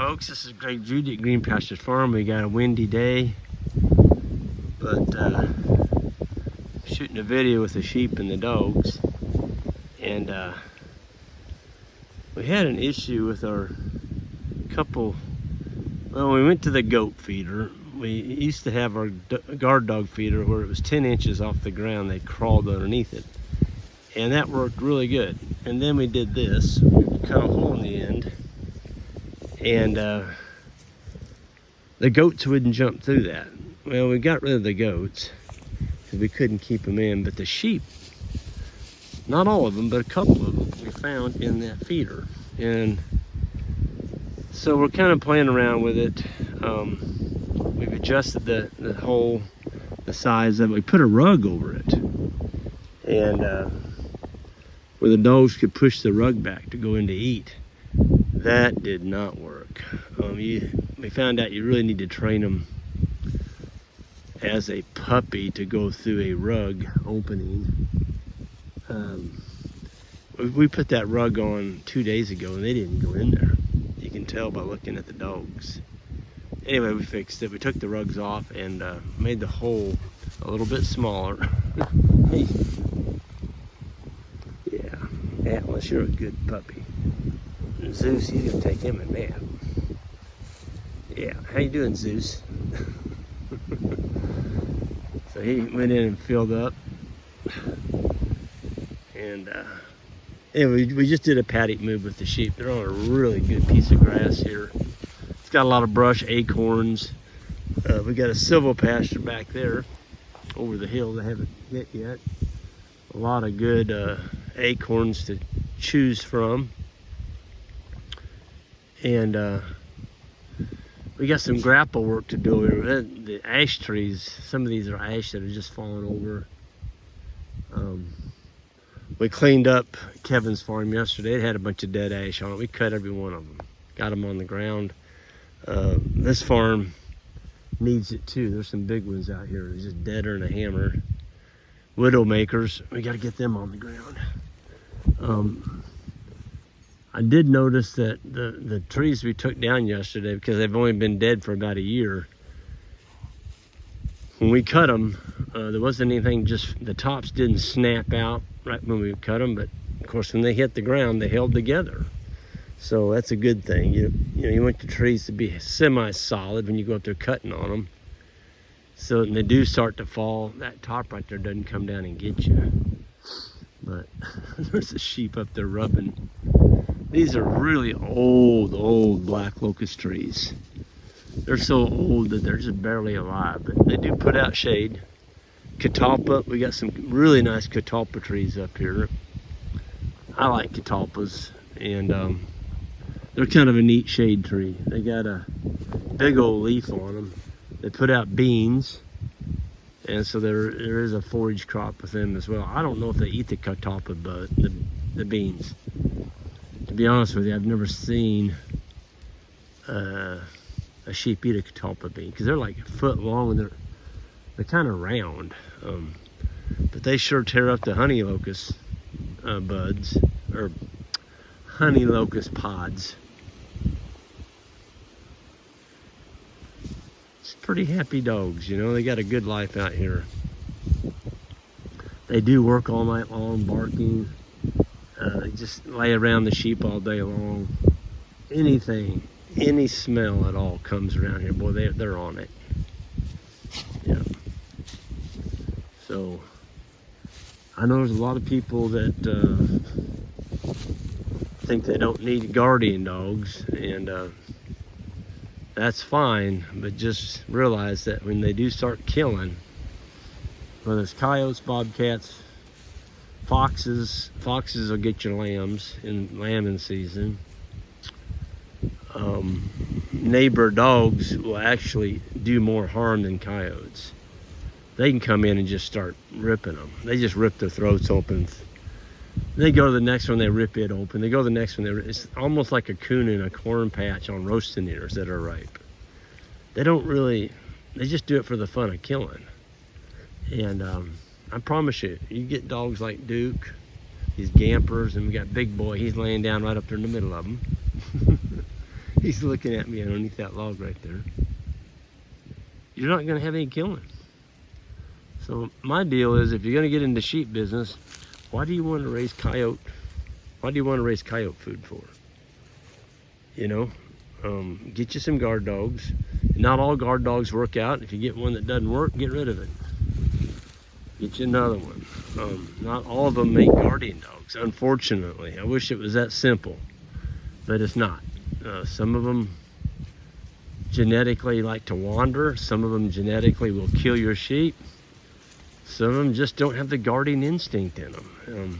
folks, this is Greg Judy at Green Pasture Farm. We got a windy day, but shooting a video with the sheep and the dogs, and we had an issue with our couple. Well, we went to the goat feeder. We used to have our guard dog feeder where it was 10 inches off the ground. They crawled underneath it, and that worked really good. And then we did this. We cut a hole in the end, and the goats wouldn't jump through that. Well, we got rid of the goats because we couldn't keep them in, but the sheep, not all of them, but a couple of them, we found in that feeder. And so we're kind of playing around with it. We've adjusted the hole, the size of it. We put a rug over it, and where the dogs could push the rug back to go in to eat. That did not work. We found out you really need to train them as a puppy to go through a rug opening. We put that rug on 2 days ago and they didn't go in there. You can tell by looking at the dogs. Anyway, we fixed it. We took the rugs off and made the hole a little bit smaller. Hey. Yeah, Atlas, you're a good puppy. Zeus, he's gonna take him a nap. Yeah, how you doing, Zeus? So he went in and filled up. And anyway, we just did a paddock move with the sheep. They're on a really good piece of grass here. It's got a lot of brush, acorns. We got a silvopasture back there over the hill they haven't hit yet. A lot of good acorns to choose from. And we got some grapple work to do here. The ash trees, some of these are ash that are just falling over. We cleaned up Kevin's farm yesterday. It had a bunch of dead ash on it. We cut every one of them, got them on the ground. This farm needs it too. There's some big ones out here. They're just deader than a hammer. Widowmakers, we got to get them on the ground. I did notice that the trees we took down yesterday, because they've only been dead for about a year, when we cut them, there wasn't anything, just the tops didn't snap out right when we cut them, but of course when they hit the ground, they held together. So that's a good thing. You know, you want the trees to be semi-solid when you go up there cutting on them. So when they do start to fall, that top right there doesn't come down and get you. But there's a sheep up there rubbing. These are really old black locust trees. They're so old that they're just barely alive, but they do put out shade. Catalpa, we got some really nice catalpa trees up here. I like catalpas, and they're kind of a neat shade tree. They got a big old leaf on them. They put out beans, and so there is a forage crop with them as well. I don't know if they eat the catalpa, but the beans. To be honest with you, I've never seen a sheep eat a catalpa bean, because they're like a foot long and they're kind of round. But they sure tear up the honey locust buds, or honey locust pods. It's pretty happy dogs, you know. They got a good life out here. They do work all night long barking. They just lay around the sheep all day long. Anything, any smell at all comes around here, boy, they're on it. Yeah. So I know there's a lot of people that think they don't need guardian dogs, and that's fine, but just realize that when they do start killing, whether it's coyotes, bobcats, foxes will get your lambs in lambing season. Neighbor dogs will actually do more harm than coyotes. They can come in and just start ripping them. They just rip their throats open. They go to the next one, they rip it open. They go to the next one, it's almost like a coon in a corn patch on roasting ears that are ripe. They just do it for the fun of killing. And I promise you, you get dogs like Duke, these gampers, and we got Big Boy, he's laying down right up there in the middle of them. He's looking at me underneath that log right there. You're not going to have any killing. So my deal is, if you're going to get into sheep business, why do you want to raise coyote? Why do you want to raise coyote food for? You know, get you some guard dogs. Not all guard dogs work out. If you get one that doesn't work, get rid of it. Get you another one. Not all of them make guardian dogs, unfortunately. I wish it was that simple, but it's not. Some of them genetically like to wander. Some of them genetically will kill your sheep. Some of them just don't have the guarding instinct in them.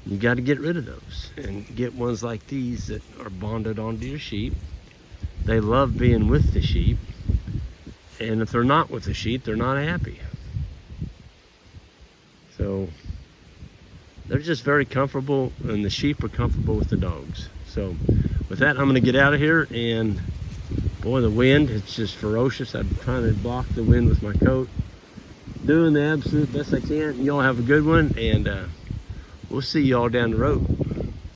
You got to get rid of those and get ones like these that are bonded onto your sheep. They love being with the sheep, and if they're not with the sheep, they're not happy. So they're just very comfortable, and the sheep are comfortable with the dogs. So with that, I'm going to get out of here. And boy, the wind, it's just ferocious. I'm trying to block the wind with my coat, doing the absolute best I can. Y'all have a good one, and we'll see y'all down the road.